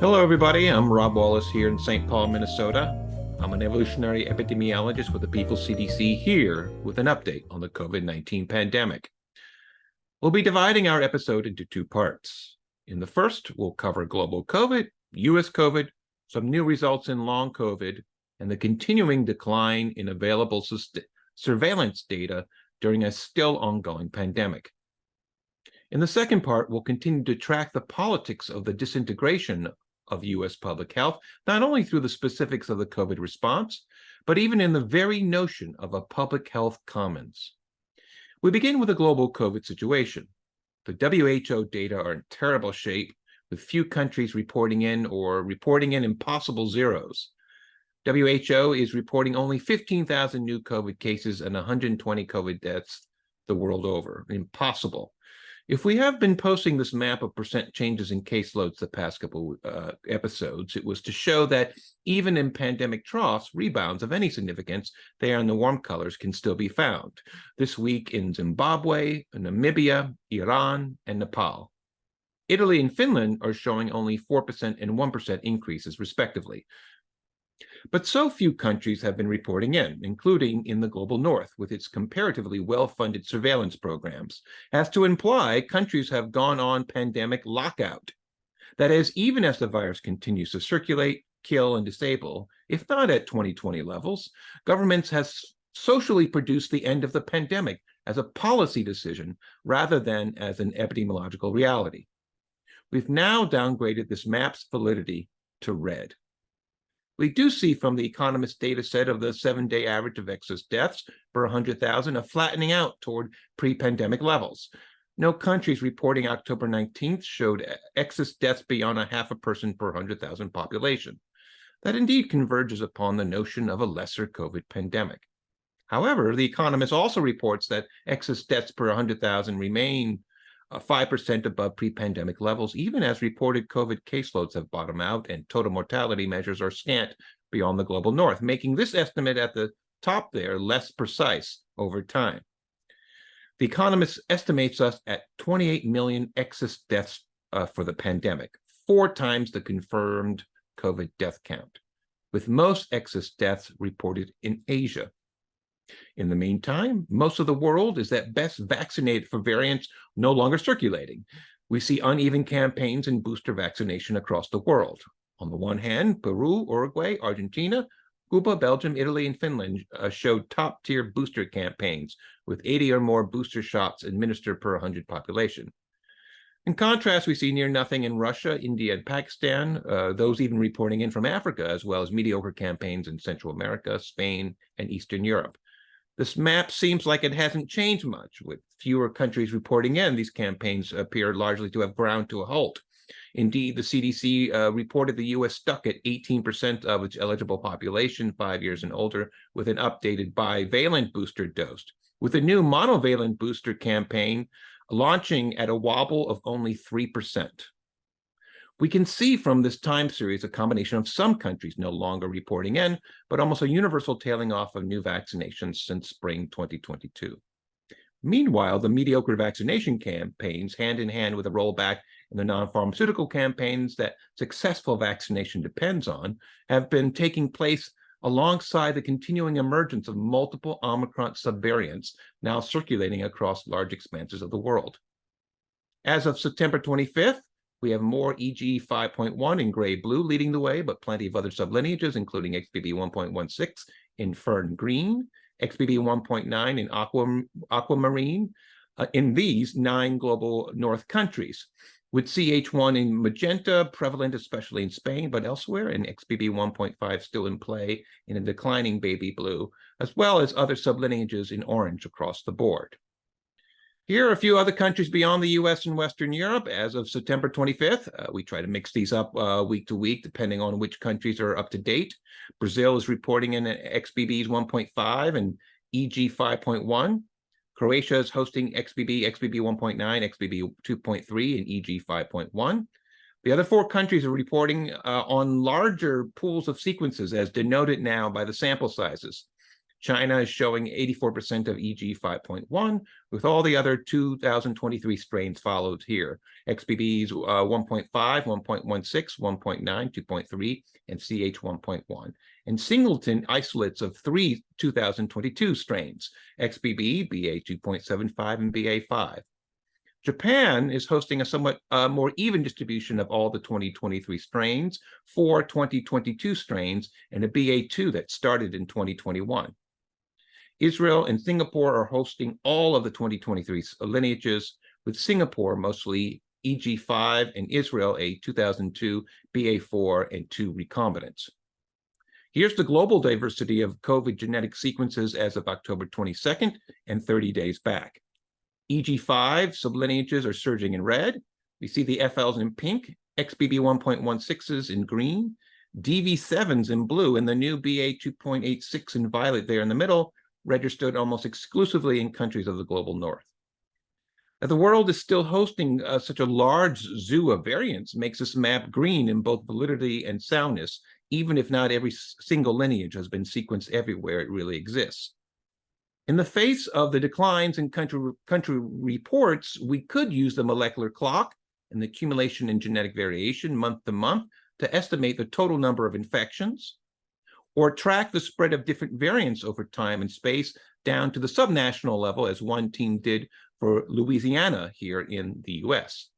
Hello, everybody. I'm Rob Wallace here in St. Paul, Minnesota. I'm an evolutionary epidemiologist with the People's CDC here with an update on the COVID-19 pandemic. We'll be dividing our episode into two parts. In the first, we'll cover global COVID, U.S. COVID, some new results in long COVID, and the continuing decline in available surveillance data during a still ongoing pandemic. In the second part, we'll continue to track the politics of the disintegration of U.S. public health, not only through the specifics of the COVID response, but even in the very notion of a public health commons. We begin with the global COVID situation. The WHO data are in terrible shape, with few countries reporting in impossible zeros. WHO is reporting only 15,000 new COVID cases and 120 COVID deaths the world over. Impossible. If we have been posting this map of percent changes in caseloads the past couple episodes, it was to show that even in pandemic troughs, rebounds of any significance, there in the warm colors, can still be found. This week in Zimbabwe, Namibia, Iran, and Nepal. Italy and Finland are showing only 4% and 1% increases, respectively. But so few countries have been reporting in, including in the global north, with its comparatively well-funded surveillance programs, as to imply countries have gone on pandemic lockout. That is, even as the virus continues to circulate, kill, and disable, if not at 2020 levels, governments have socially produced the end of the pandemic as a policy decision rather than as an epidemiological reality. We've now downgraded this map's validity to red. We do see from the Economist data set of the 7-day average of excess deaths per 100,000 a flattening out toward pre-pandemic levels. No countries reporting October 19th showed excess deaths beyond a half a person per 100,000 population. That indeed converges upon the notion of a lesser COVID pandemic. However, the Economist also reports that excess deaths per 100,000 remain 5% above pre-pandemic levels, even as reported COVID caseloads have bottomed out and total mortality measures are scant beyond the global north, making this estimate at the top there less precise over time. The Economist estimates us at 28 million excess deaths for the pandemic, 4 times the confirmed COVID death count, with most excess deaths reported in Asia. In the meantime, most of the world is at best vaccinated for variants no longer circulating. We see uneven campaigns in booster vaccination across the world. On the one hand, Peru, Uruguay, Argentina, Cuba, Belgium, Italy, and Finland showed top-tier booster campaigns with 80 or more booster shots administered per 100 population. In contrast, we see near nothing in Russia, India, and Pakistan, those even reporting in from Africa, as well as mediocre campaigns in Central America, Spain, and Eastern Europe. This map seems like it hasn't changed much. With fewer countries reporting in, these campaigns appear largely to have ground to a halt. Indeed, the CDC reported the U.S. stuck at 18% of its eligible population 5 years and older with an updated bivalent booster dose, with a new monovalent booster campaign launching at a wobble of only 3%. We can see from this time series a combination of some countries no longer reporting in, but almost a universal tailing off of new vaccinations since spring 2022. Meanwhile, the mediocre vaccination campaigns, hand in hand with a rollback in the non-pharmaceutical campaigns that successful vaccination depends on, have been taking place alongside the continuing emergence of multiple Omicron subvariants now circulating across large expanses of the world. As of September 25th, we have more EG 5.1 in gray-blue leading the way, but plenty of other sublineages, including XBB 1.16 in fern green, XBB 1.9 in aquamarine, in these 9 global north countries, with CH1 in magenta, prevalent especially in Spain, but elsewhere, and XBB 1.5 still in play in a declining baby blue, as well as other sublineages in orange across the board. Here are a few other countries beyond the U.S. and Western Europe as of September 25th. We try to mix these up week to week, depending on which countries are up to date. Brazil is reporting in XBBs 1.5 and EG 5.1. Croatia is hosting XBB 1.9, XBB 2.3, and EG 5.1. The other 4 countries are reporting on larger pools of sequences, as denoted now by the sample sizes. China is showing 84% of EG 5.1, with all the other 2023 strains followed here. XBBs 1.5, 1.16, 1.9, 2.3, and CH 1.1. And singleton isolates of 3 2022 strains, XBB, BA 2.75, and BA 5. Japan is hosting a somewhat more even distribution of all the 2023 strains, 4 2022 strains, and a BA2 that started in 2021. Israel and Singapore are hosting all of the 2023 lineages, with Singapore mostly EG5 and Israel a 2002 BA4 and 2 recombinants. Here's the global diversity of COVID genetic sequences as of October 22nd and 30 days back. EG5 sublineages are surging in red. We see the FLs in pink, XBB 1.16s in green, DV7s in blue, and the new BA 2.86 in violet there in the middle, registered almost exclusively in countries of the global north. That the world is still hosting such a large zoo of variants makes this map green in both validity and soundness, even if not every single lineage has been sequenced everywhere it really exists. In the face of the declines in country reports, we could use the molecular clock and the accumulation in genetic variation month to month to estimate the total number of infections, or track the spread of different variants over time and space down to the subnational level, as one team did for Louisiana here in the US.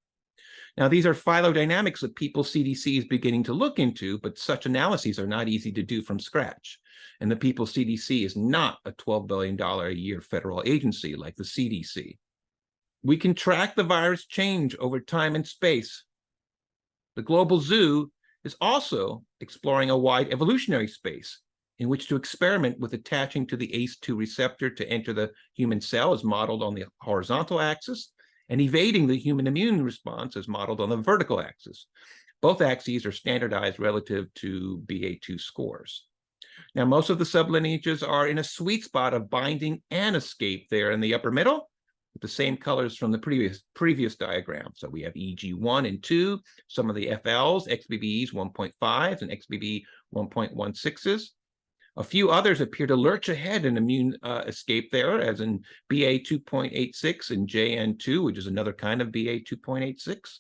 Now, these are phylogenetic that people CDC is beginning to look into, but such analyses are not easy to do from scratch. And the People's CDC is not a $12 billion a year federal agency like the CDC. We can track the virus change over time and space. The global zoo is also exploring a wide evolutionary space in which to experiment with attaching to the ACE2 receptor to enter the human cell as modeled on the horizontal axis, and evading the human immune response as modeled on the vertical axis. Both axes are standardized relative to BA2 scores. Now, most of the sublineages are in a sweet spot of binding and escape there in the upper middle, with the same colors from the previous diagram. So we have EG1 and 2, some of the FLs, XBBs 1.5s and XBB 1.16s. A few others appear to lurch ahead in immune escape there, as in BA 2.86 and JN2, which is another kind of BA 2.86.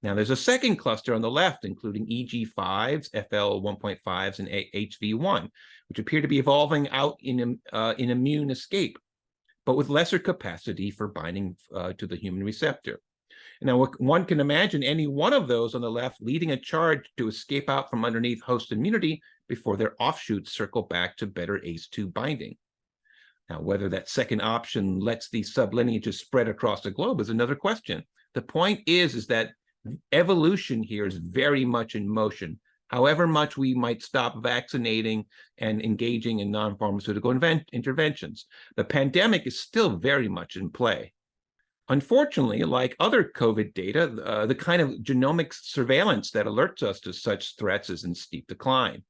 Now, there's a second cluster on the left, including EG5s, FL 1.5s, and HV1, which appear to be evolving out in immune escape, but with lesser capacity for binding to the human receptor. Now, one can imagine any one of those on the left leading a charge to escape out from underneath host immunity before their offshoots circle back to better ACE2 binding. Now, whether that second option lets these sublineages spread across the globe is another question. The point is that evolution here is very much in motion. However much we might stop vaccinating and engaging in non-pharmaceutical interventions, the pandemic is still very much in play. Unfortunately, like other COVID data, the kind of genomic surveillance that alerts us to such threats is in steep decline.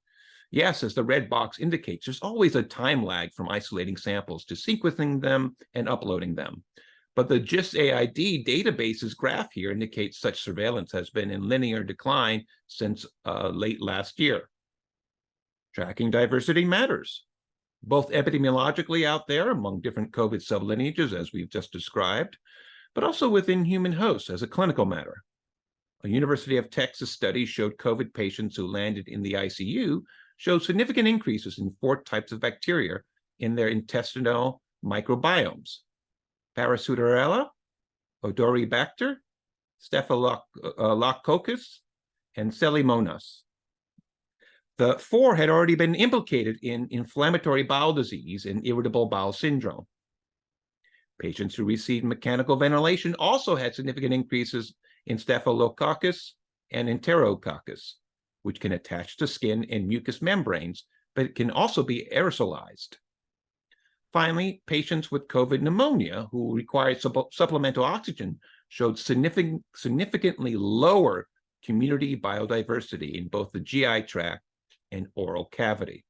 Yes, as the red box indicates, there's always a time lag from isolating samples to sequencing them and uploading them. But the GIST-AID database's graph here indicates such surveillance has been in linear decline since late last year. Tracking diversity matters, both epidemiologically out there among different COVID sublineages, as we've just described, but also within human hosts as a clinical matter. A University of Texas study showed COVID patients who landed in the ICU showed significant increases in 4 types of bacteria in their intestinal microbiomes: Parasudorella, Odoribacter, Staphylococcus, and Celimonas. The 4 had already been implicated in inflammatory bowel disease and irritable bowel syndrome. Patients who received mechanical ventilation also had significant increases in Staphylococcus and Enterococcus, which can attach to skin and mucous membranes, but it can also be aerosolized. Finally, patients with COVID pneumonia who required supplemental oxygen showed significantly lower community biodiversity in both the GI tract and oral cavity.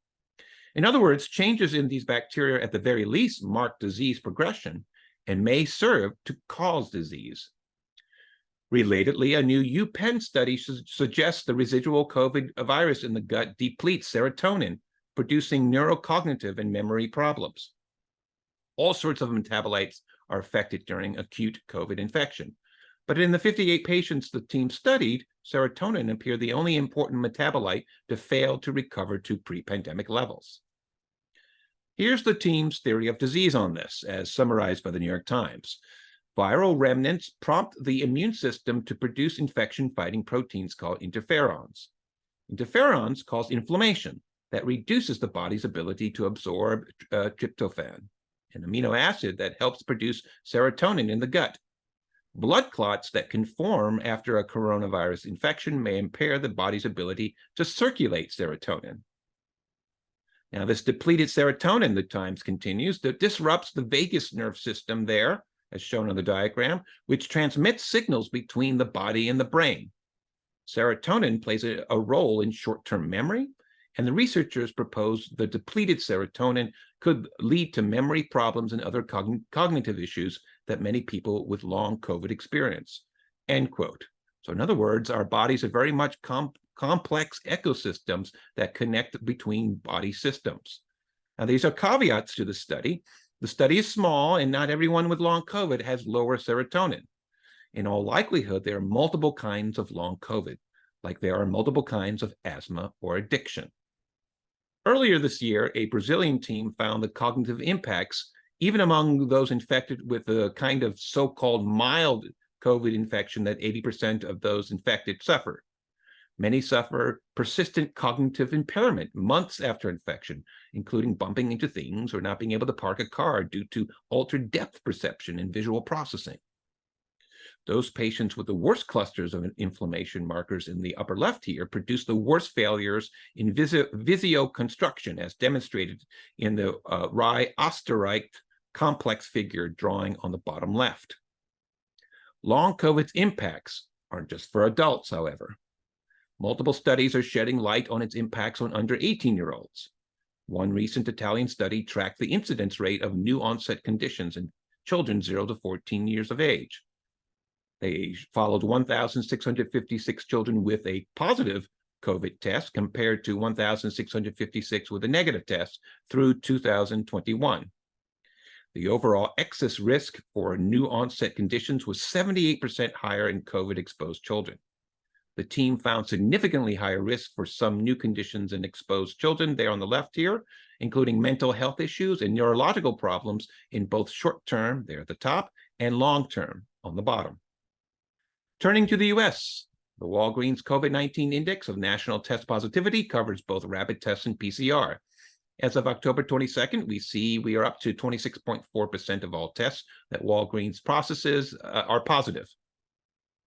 In other words, changes in these bacteria at the very least mark disease progression and may serve to cause disease. Relatedly, a new UPenn study suggests the residual COVID virus in the gut depletes serotonin, producing neurocognitive and memory problems. All sorts of metabolites are affected during acute COVID infection. But in the 58 patients the team studied, serotonin appeared the only important metabolite to fail to recover to pre-pandemic levels. Here's the team's theory of disease on this, as summarized by the New York Times. Viral remnants prompt the immune system to produce infection-fighting proteins called interferons. Interferons cause inflammation that reduces the body's ability to absorb tryptophan, an amino acid that helps produce serotonin in the gut. Blood clots that can form after a coronavirus infection may impair the body's ability to circulate serotonin. Now, this depleted serotonin, the Times continues, that disrupts the vagus nerve system there, as shown on the diagram, which transmits signals between the body and the brain. Serotonin plays a role in short-term memory, and the researchers propose the depleted serotonin could lead to memory problems and other cognitive issues that many people with long COVID experience, end quote. So in other words, our bodies are very much complex ecosystems that connect between body systems. Now, these are caveats to the study. The study is small, and not everyone with long COVID has lower serotonin. In all likelihood, there are multiple kinds of long COVID, like there are multiple kinds of asthma or addiction. Earlier this year, a Brazilian team found the cognitive impacts even among those infected with the kind of so-called mild COVID infection that 80% of those infected suffer. Many suffer persistent cognitive impairment months after infection, including bumping into things or not being able to park a car due to altered depth perception and visual processing. Those patients with the worst clusters of inflammation markers in the upper left here produce the worst failures in visioconstruction, as demonstrated in the Rye-Osterreich complex figure drawing on the bottom left. Long COVID's impacts aren't just for adults, however. Multiple studies are shedding light on its impacts on under 18-year-olds. One recent Italian study tracked the incidence rate of new onset conditions in children 0 to 14 years of age. They followed 1,656 children with a positive COVID test compared to 1,656 with a negative test through 2021. The overall excess risk for new onset conditions was 78% higher in COVID-exposed children. The team found significantly higher risk for some new conditions in exposed children there on the left here, including mental health issues and neurological problems in both short-term, there at the top, and long-term on the bottom. Turning to the US, the Walgreens COVID-19 Index of National Test Positivity covers both rapid tests and PCR. As of October 22nd, we are up to 26.4% of all tests that Walgreens processes are positive.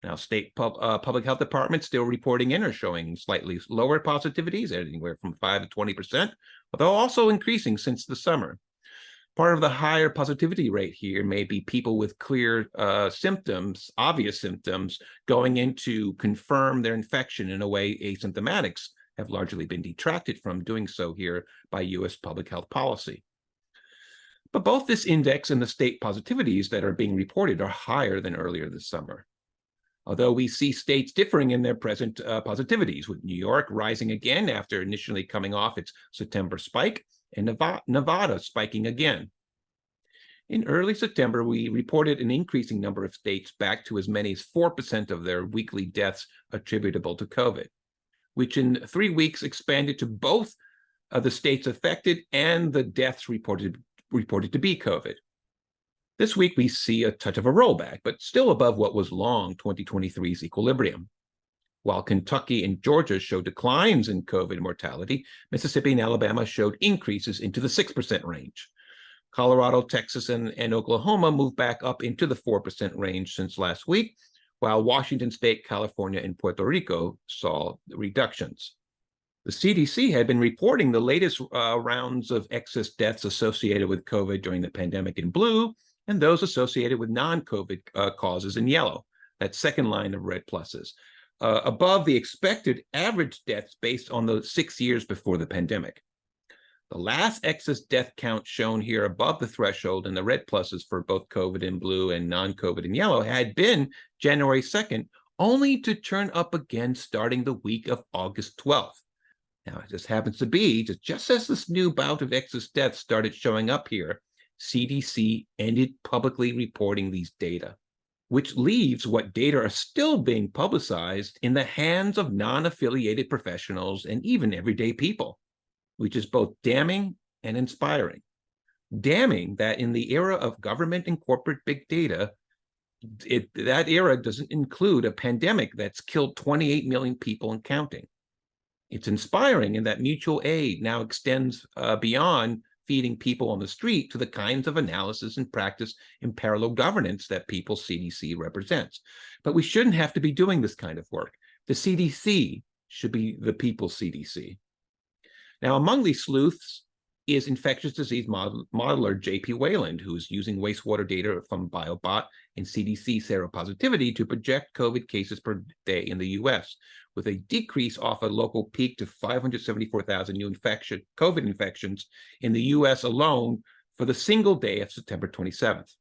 Now, state public health departments still reporting in are showing slightly lower positivities, anywhere from 5 to 20%, although also increasing since the summer. Part of the higher positivity rate here may be people with clear symptoms, obvious symptoms, going in to confirm their infection in a way asymptomatics have largely been detracted from doing so here by U.S. public health policy. But both this index and the state positivities that are being reported are higher than earlier this summer. Although we see states differing in their present positivities, with New York rising again after initially coming off its September spike, and Nevada spiking again. In early September, we reported an increasing number of states back to as many as 4% of their weekly deaths attributable to COVID, which in 3 weeks expanded to both the states affected and the deaths reported to be COVID. This week, we see a touch of a rollback, but still above what was long 2023's equilibrium. While Kentucky and Georgia showed declines in COVID mortality, Mississippi and Alabama showed increases into the 6% range. Colorado, Texas, and Oklahoma moved back up into the 4% range since last week, while Washington State, California, and Puerto Rico saw reductions. The CDC had been reporting the latest rounds of excess deaths associated with COVID during the pandemic in blue, and those associated with non-COVID causes in yellow, that second line of red pluses, above the expected average deaths based on the 6 years before the pandemic. The last excess death count shown here above the threshold in the red pluses for both COVID in blue and non-COVID in yellow had been January 2nd, only to turn up again starting the week of August 12th. Now, it just happens to be that just as this new bout of excess deaths started showing up here, CDC ended publicly reporting these data, which leaves what data are still being publicized in the hands of non-affiliated professionals and even everyday people, which is both damning and inspiring. Damning that in the era of government and corporate big data, that era doesn't include a pandemic that's killed 28 million people and counting. It's inspiring in that mutual aid now extends beyond feeding people on the street to the kinds of analysis and practice in parallel governance that People's CDC represents. But we shouldn't have to be doing this kind of work. The CDC should be the People's CDC. Now, among these sleuths is infectious disease modeler J.P. Wayland, who is using wastewater data from BioBot and CDC seropositivity to project COVID cases per day in the U.S., with a decrease off a local peak to 574,000 new COVID infections in the U.S. alone for the single day of September 27th.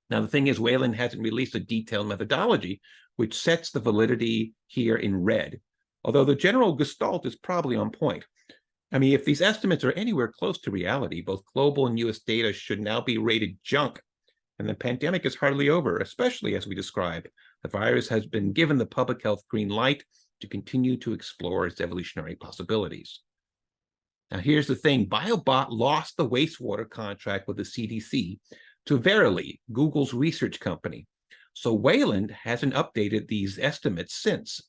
Now, the thing is, Wayland hasn't released a detailed methodology, which sets the validity here in red, although the general gestalt is probably on point. I mean, if these estimates are anywhere close to reality, both global and U.S. data should now be rated junk, and the pandemic is hardly over, especially as we described. The virus has been given the public health green light to continue to explore its evolutionary possibilities. Now, here's the thing. BioBot lost the wastewater contract with the CDC to Verily, Google's research company. So Wayland hasn't updated these estimates since.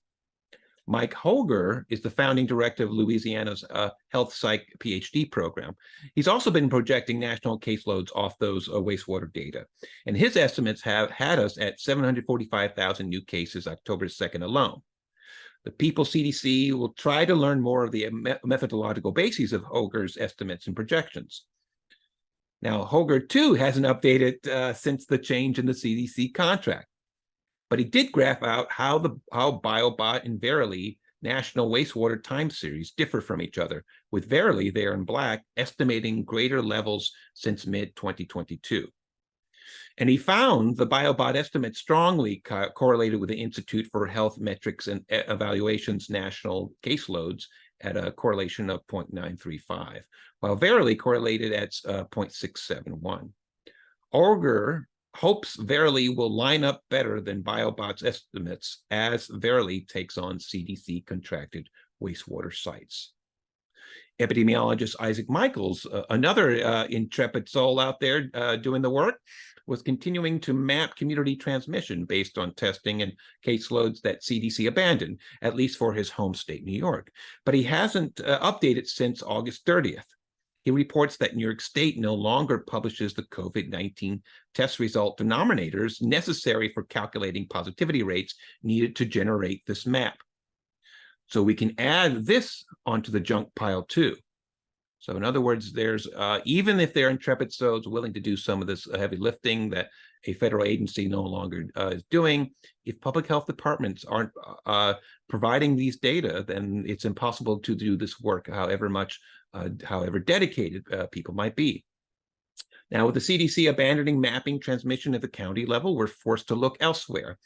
Mike Holger is the founding director of Louisiana's Health Psych PhD program. He's also been projecting national caseloads off those wastewater data. And his estimates have had us at 745,000 new cases October 2nd alone. The People CDC will try to learn more of the methodological bases of Holger's estimates and projections. Now, Holger, too, hasn't updated since the change in the CDC contract. But he did graph out how BioBot and Verily national wastewater time series differ from each other, with Verily there in black estimating greater levels since mid-2022. And he found the BioBot estimate strongly correlated with the Institute for Health Metrics and Evaluation's national caseloads at a correlation of 0.935, while Verily correlated at 0.671. Holger hopes Verily will line up better than BioBot's estimates as Verily takes on CDC contracted wastewater sites. Epidemiologist Isaac Michaels, another intrepid soul out there doing the work, was continuing to map community transmission based on testing and caseloads that CDC abandoned, at least for his home state, New York. But he hasn't updated since August 30th. He reports that New York State no longer publishes the COVID-19 test result denominators necessary for calculating positivity rates needed to generate this map. So we can add this onto the junk pile too. So in other words, there's even if they're intrepid souls willing to do some of this heavy lifting that a federal agency no longer is doing, if public health departments aren't providing these data, then it's impossible to do this work, however dedicated people might be. Now, with the CDC abandoning mapping transmission at the county level, we're forced to look elsewhere.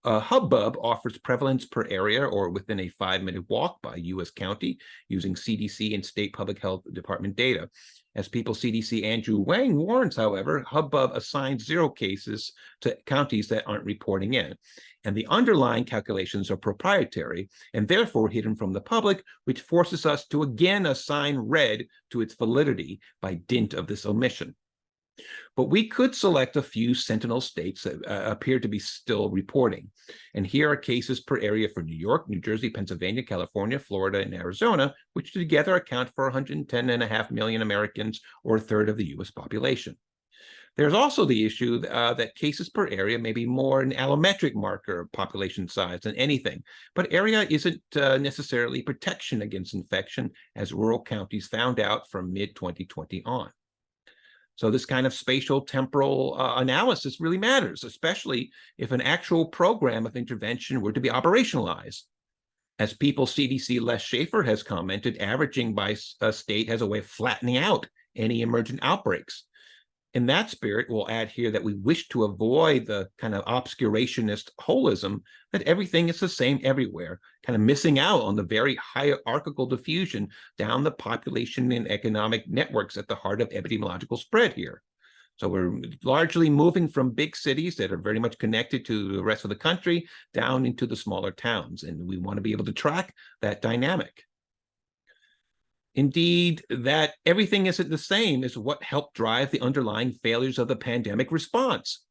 Hubbub offers prevalence per area or within a 5-minute walk by U.S. county using CDC and state public health department data. As People's CDC Andrew Wang warns, however, Hubbub assigns 0 cases to counties that aren't reporting in. And the underlying calculations are proprietary and therefore hidden from the public, which forces us to again assign red to its validity by dint of this omission. But we could select a few sentinel states that appear to be still reporting. And here are cases per area for New York, New Jersey, Pennsylvania, California, Florida, and Arizona, which together account for 110.5 million Americans, or a third of the U.S. population. There's also the issue that cases per area may be more an allometric marker of population size than anything, but area isn't necessarily protection against infection, as rural counties found out from mid-2020 on. So this kind of spatial temporal analysis really matters, especially if an actual program of intervention were to be operationalized. As People's CDC Les Schaffer has commented, averaging by a state has a way of flattening out any emergent outbreaks. In that spirit, we'll add here that we wish to avoid the kind of obscurationist holism that everything is the same everywhere, kind of missing out on the very hierarchical diffusion down the population and economic networks at the heart of epidemiological spread here. So we're largely moving from big cities that are very much connected to the rest of the country down into the smaller towns, and we want to be able to track that dynamic. Indeed, that everything isn't the same is what helped drive the underlying failures of the pandemic response.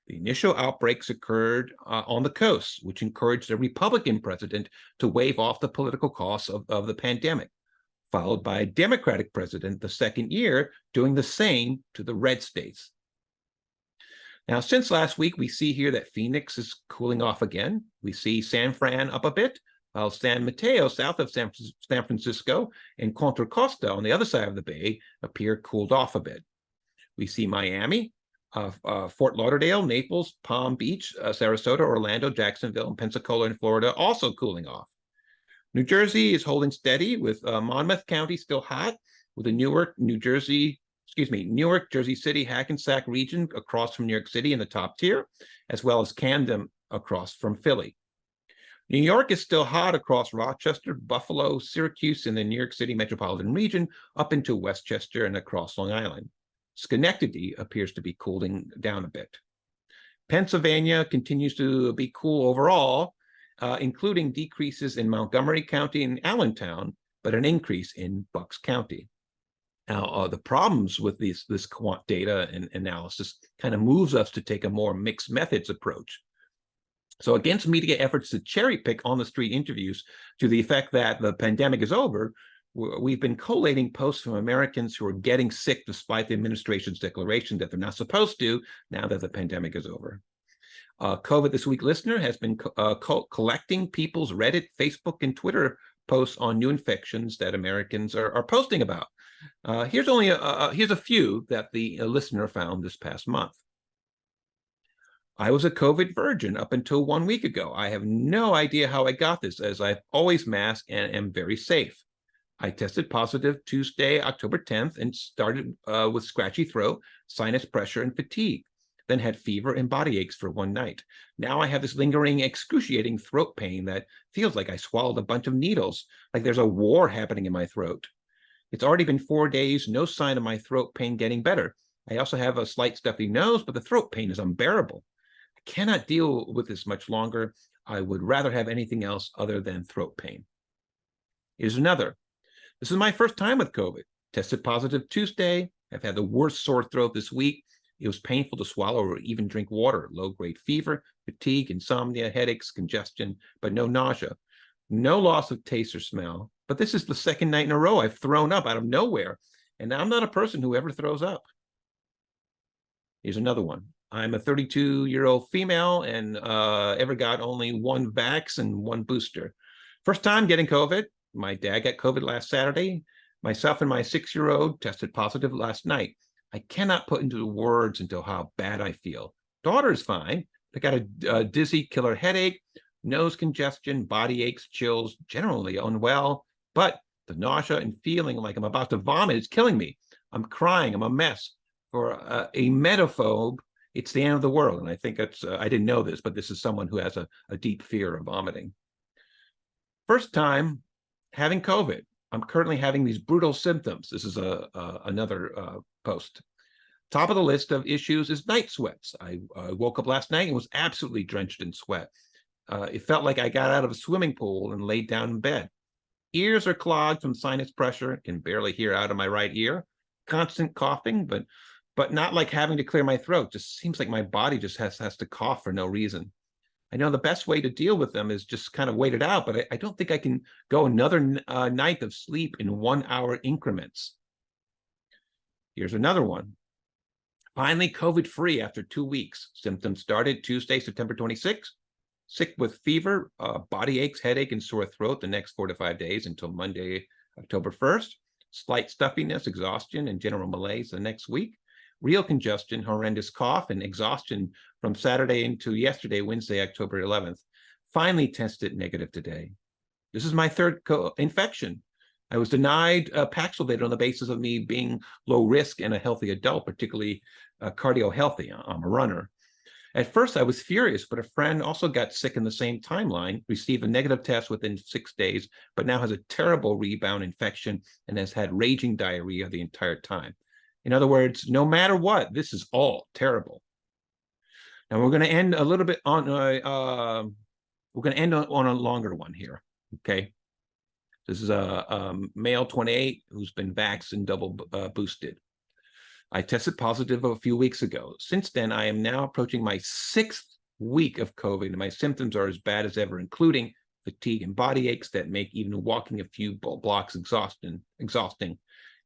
The initial outbreaks occurred on the coast, which encouraged a Republican president to wave off the political costs of the pandemic, followed by a Democratic president the second year doing the same to the red states. Now, since last week, we see here that Phoenix is cooling off again. We see San Fran up a bit, while San Mateo, south of San Francisco, and Contra Costa on the other side of the bay appear cooled off a bit. We see Miami, Fort Lauderdale, Naples, Palm Beach, Sarasota, Orlando, Jacksonville, and Pensacola in Florida also cooling off. New Jersey is holding steady with Monmouth County still hot, with the Newark, Jersey City, Hackensack region across from New York City in the top tier, as well as Camden across from Philly. New York is still hot across Rochester, Buffalo, Syracuse, and the New York City metropolitan region up into Westchester and across Long Island. Schenectady appears to be cooling down a bit. Pennsylvania continues to be cool overall, including decreases in Montgomery County and Allentown, but an increase in Bucks County. Now, the problems with this quant data and analysis kind of moves us to take a more mixed methods approach. So against media efforts to cherry pick on the street interviews to the effect that the pandemic is over, we've been collating posts from Americans who are getting sick despite the administration's declaration that they're not supposed to now that the pandemic is over. COVID This Week listener has been collecting people's Reddit, Facebook, and Twitter posts on new infections that Americans are posting about. Here's a few that the listener found this past month. I was a COVID virgin up until 1 week ago. I have no idea how I got this, as I've always masked and am very safe. I tested positive Tuesday, October 10th, and started with scratchy throat, sinus pressure, and fatigue. Then had fever and body aches for one night. Now I have this lingering, excruciating throat pain that feels like I swallowed a bunch of needles, like there's a war happening in my throat. It's already been 4 days, no sign of my throat pain getting better. I also have a slight stuffy nose, but the throat pain is unbearable. I cannot deal with this much longer. I would rather have anything else other than throat pain. Here's another. This is my first time with COVID. Tested positive Tuesday. I've had the worst sore throat this week. It was painful to swallow or even drink water. Low-grade fever, fatigue, insomnia, headaches, congestion, but no nausea. No loss of taste or smell. But this is the second night in a row I've thrown up out of nowhere. And I'm not a person who ever throws up. Here's another one. I'm a 32-year-old female and ever got only one vax and one booster. First time getting COVID. My dad got COVID last Saturday. Myself and my 6-year-old tested positive last night. I cannot put into words until how bad I feel. Daughter's fine. I got a dizzy killer headache, nose congestion, body aches, chills, generally unwell. But the nausea and feeling like I'm about to vomit is killing me. I'm crying. I'm a mess. For a emetophobe, it's the end of the world. And I think that's, I didn't know this, but this is someone who has a deep fear of vomiting. First time having COVID. I'm currently having these brutal symptoms. This is another post. Top of the list of issues is night sweats. I woke up last night and was absolutely drenched in sweat. It felt like I got out of a swimming pool and laid down in bed. Ears are clogged from sinus pressure, can barely hear out of my right ear. Constant coughing, but not like having to clear my throat. Just seems like my body just has to cough for no reason. I know the best way to deal with them is just kind of wait it out, but I don't think I can go another night of sleep in 1 hour increments. Here's another one. Finally, COVID-free after 2 weeks. Symptoms started Tuesday, September 26th. Sick with fever, body aches, headache, and sore throat the next 4 to 5 days until Monday, October 1st. Slight stuffiness, exhaustion, and general malaise the next week. Real congestion, horrendous cough, and exhaustion from Saturday into yesterday, Wednesday, October 11th. Finally tested negative today. This is my third infection. I was denied Paxlovid on the basis of me being low risk and a healthy adult, particularly cardio healthy. I'm a runner. At first, I was furious, but a friend also got sick in the same timeline, received a negative test within 6 days, but now has a terrible rebound infection and has had raging diarrhea the entire time. In other words, no matter what, this is all terrible. Now we're going to end a little bit on on a longer one here. Okay, this is a male 28 who's been vaxxed and double boosted. I tested positive a few weeks ago. Since then, I am now approaching my 6th week of COVID, and my symptoms are as bad as ever, including fatigue and body aches that make even walking a few blocks exhausting,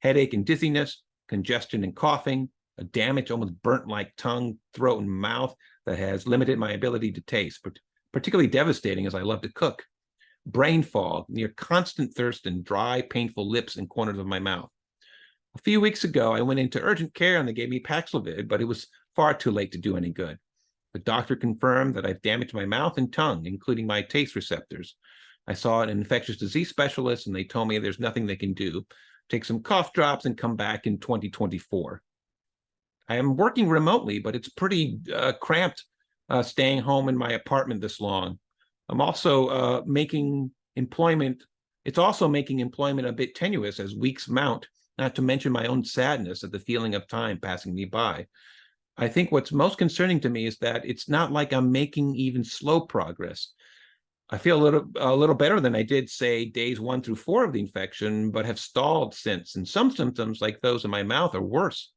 headache and dizziness, congestion and coughing, a damaged, almost burnt-like tongue, throat, and mouth that has limited my ability to taste, particularly devastating as I love to cook, brain fog, near constant thirst, and dry, painful lips and corners of my mouth. A few weeks ago, I went into urgent care and they gave me Paxlovid, but it was far too late to do any good. The doctor confirmed that I've damaged my mouth and tongue, including my taste receptors. I saw an infectious disease specialist and they told me there's nothing they can do. Take some cough drops and come back in 2024. I am working remotely, but it's pretty cramped staying home in my apartment this long. I'm also making employment a bit tenuous as weeks mount, not to mention my own sadness at the feeling of time passing me by. I think what's most concerning to me is that it's not like I'm making even slow progress. I feel a little better than I did, say, days 1 through 4 of the infection, but have stalled since, and some symptoms, like those in my mouth, are worse.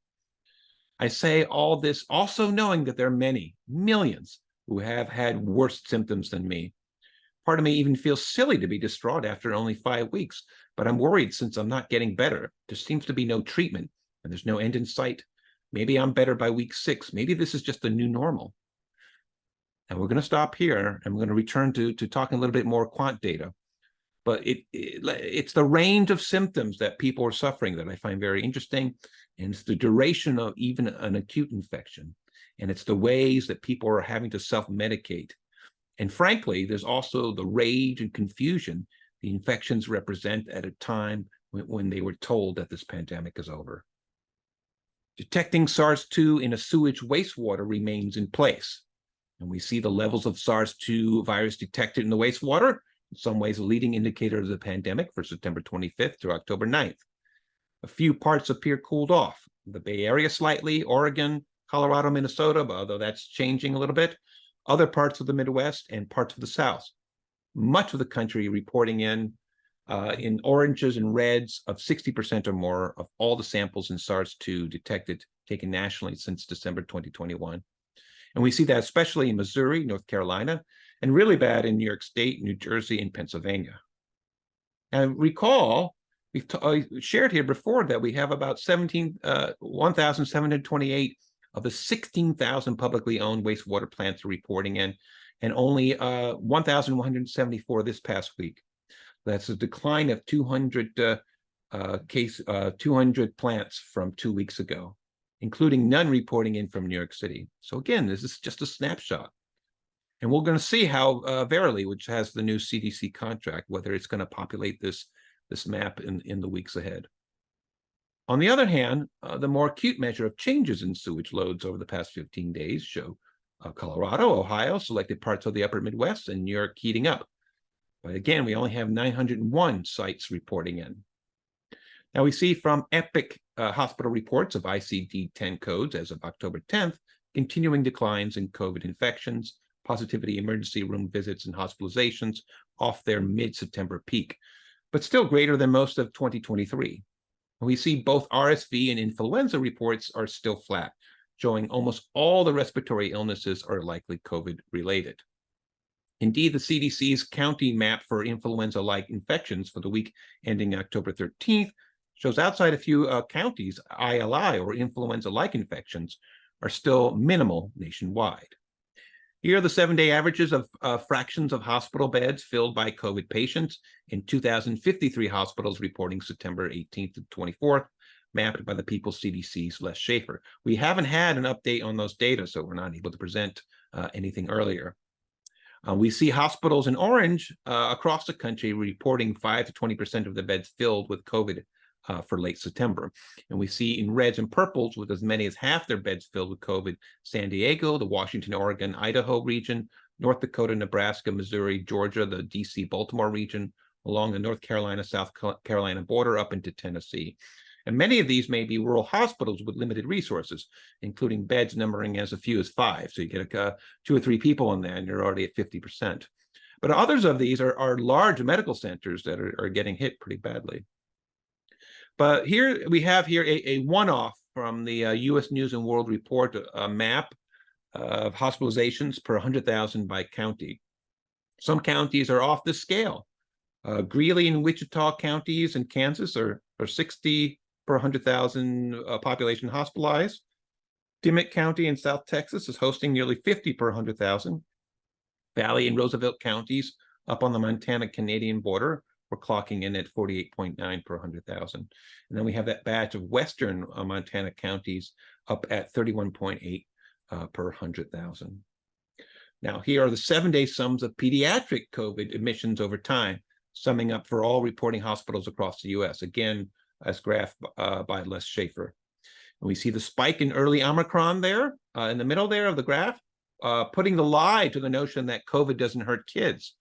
I say all this also knowing that there are many, millions, who have had worse symptoms than me. Part of me even feels silly to be distraught after only 5 weeks, but I'm worried since I'm not getting better. There seems to be no treatment, and there's no end in sight. Maybe I'm better by week 6. Maybe this is just the new normal. And we're going to stop here, and we're going to return to talking a little bit more quant data. But it's the range of symptoms that people are suffering that I find very interesting, and it's the duration of even an acute infection, and it's the ways that people are having to self-medicate. And frankly, there's also the rage and confusion the infections represent at a time when they were told that this pandemic is over. Detecting SARS-2 in a sewage wastewater remains in place. And we see the levels of SARS-2 virus detected in the wastewater, in some ways a leading indicator of the pandemic for September 25th through October 9th. A few parts appear cooled off. The Bay Area slightly, Oregon, Colorado, Minnesota, although that's changing a little bit, other parts of the Midwest and parts of the South. Much of the country reporting in oranges and reds of 60% or more of all the samples in SARS-2 detected, taken nationally since December 2021. And we see that especially in Missouri, North Carolina, and really bad in New York State, New Jersey, and Pennsylvania. And recall, we've shared here before that we have about 1,728 of the 16,000 publicly owned wastewater plants are reporting in, and only 1,174 this past week. That's a decline of 200 plants from 2 weeks ago, including none reporting in from New York City. So again, this is just a snapshot. And we're going to see how Verily, which has the new CDC contract, whether it's going to populate this map in the weeks ahead. On the other hand, the more acute measure of changes in sewage loads over the past 15 days show Colorado, Ohio, selected parts of the upper Midwest, and New York heating up. But again, we only have 901 sites reporting in. Now we see from Epic hospital reports of ICD-10 codes as of October 10th, continuing declines in COVID infections, positivity emergency room visits, and hospitalizations off their mid-September peak, but still greater than most of 2023. We see both RSV and influenza reports are still flat, showing almost all the respiratory illnesses are likely COVID-related. Indeed, the CDC's county map for influenza-like infections for the week ending October 13th shows outside a few counties, ILI or influenza-like infections are still minimal nationwide. Here are the 7-day averages of fractions of hospital beds filled by COVID patients in 2,053 hospitals reporting September 18th to 24th, mapped by the People's CDC's Les Schaffer. We haven't had an update on those data, so we're not able to present anything earlier. We see hospitals in orange across the country reporting 5 to 20% of the beds filled with COVID for late September. And we see in reds and purples with as many as half their beds filled with COVID, San Diego, the Washington, Oregon, Idaho region, North Dakota, Nebraska, Missouri, Georgia, the DC, Baltimore region, along the North Carolina, South Carolina border up into Tennessee. And many of these may be rural hospitals with limited resources, including beds numbering as few as 5. So you get 2 or 3 people in there and you're already at 50%. But others of these are large medical centers that are getting hit pretty badly. But here we have a one-off from the U.S. News and World Report map of hospitalizations per 100,000 by county. Some counties are off the scale. Greeley and Wichita counties in Kansas are 60 per 100,000 population hospitalized. Dimmitt County in South Texas is hosting nearly 50 per 100,000. Valley and Roosevelt counties up on the Montana-Canadian border, we're clocking in at 48.9 per 100,000. And then we have that batch of Western Montana counties up at 31.8 per 100,000. Now, here are the 7-day sums of pediatric COVID admissions over time, summing up for all reporting hospitals across the U.S., again, as graphed by Les Schaffer. And we see the spike in early Omicron there in the middle there of the graph, putting the lie to the notion that COVID doesn't hurt kids.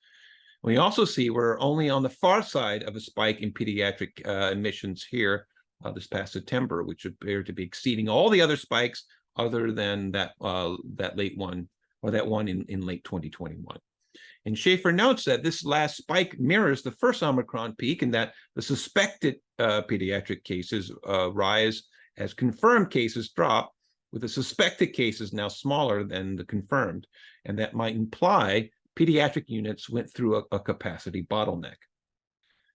We also see we're only on the far side of a spike in pediatric admissions here this past September, which appear to be exceeding all the other spikes other than that late one, or that one in late 2021. And Schaffer notes that this last spike mirrors the first Omicron peak, and that the suspected pediatric cases rise as confirmed cases drop, with the suspected cases now smaller than the confirmed. And that might imply pediatric units went through a capacity bottleneck.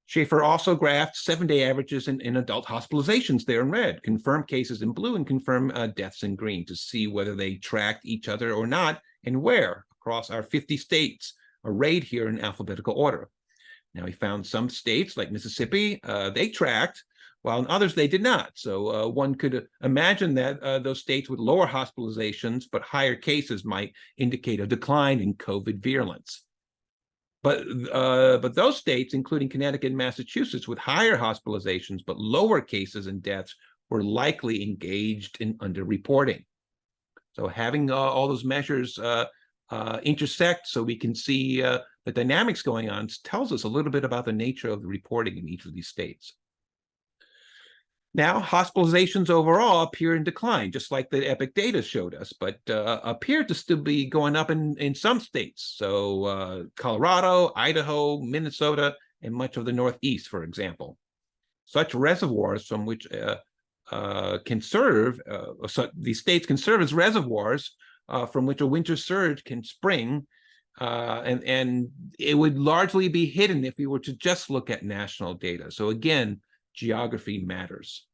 Schaffer also graphed 7-day averages in adult hospitalizations there in red, confirmed cases in blue, and confirmed deaths in green, to see whether they tracked each other or not, and where across our 50 states, arrayed here in alphabetical order. Now, he found some states like Mississippi, they tracked, while in others they did not. So one could imagine that those states with lower hospitalizations but higher cases might indicate a decline in COVID virulence. But those states, including Connecticut and Massachusetts, with higher hospitalizations but lower cases and deaths, were likely engaged in underreporting. So having all those measures intersect so we can see the dynamics going on tells us a little bit about the nature of the reporting in each of these states. Now, hospitalizations overall appear in decline, just like the EPIC data showed us, but appear to still be going up in some states. So Colorado, Idaho, Minnesota, and much of the Northeast, for example. Such reservoirs from which can serve, these states can serve as reservoirs from which a winter surge can spring, and it would largely be hidden if we were to just look at national data. So again, geography matters.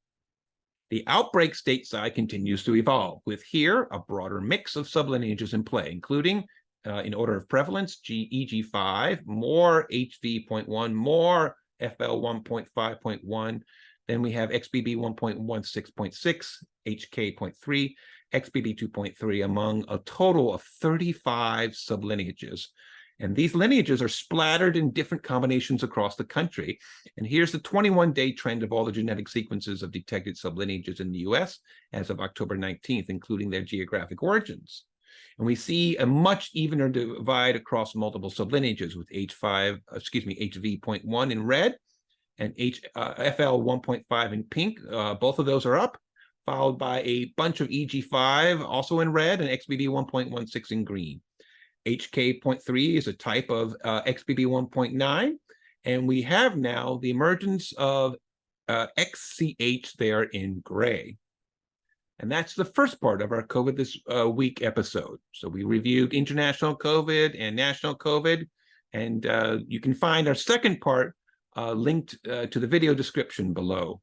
The outbreak stateside continues to evolve, with here a broader mix of sublineages in play, including, in order of prevalence, EG5, more HV.1, more FL 1.5.1. Then we have XBB 1.16.6, HK.3, XBB 2.3, among a total of 35 sublineages. And these lineages are splattered in different combinations across the country. And here's the 21-day trend of all the genetic sequences of detected sublineages in the US as of October 19th, including their geographic origins. And we see a much evener divide across multiple sublineages, with HV.1 in red and FL 1.5 in pink. Both of those are up, followed by a bunch of EG5 also in red and XBB 1.16 in green. HK.3 is a type of XBB 1.9, and we have now the emergence of XCH there in gray. And that's the first part of our COVID This Week episode. So we reviewed international COVID and national COVID, and you can find our second part linked to the video description below.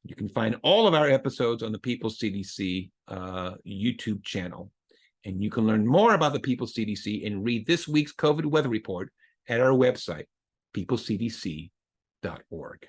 You can find all of our episodes on the People's CDC YouTube channel. And you can learn more about the People's CDC and read this week's COVID weather report at our website, peoplecdc.org.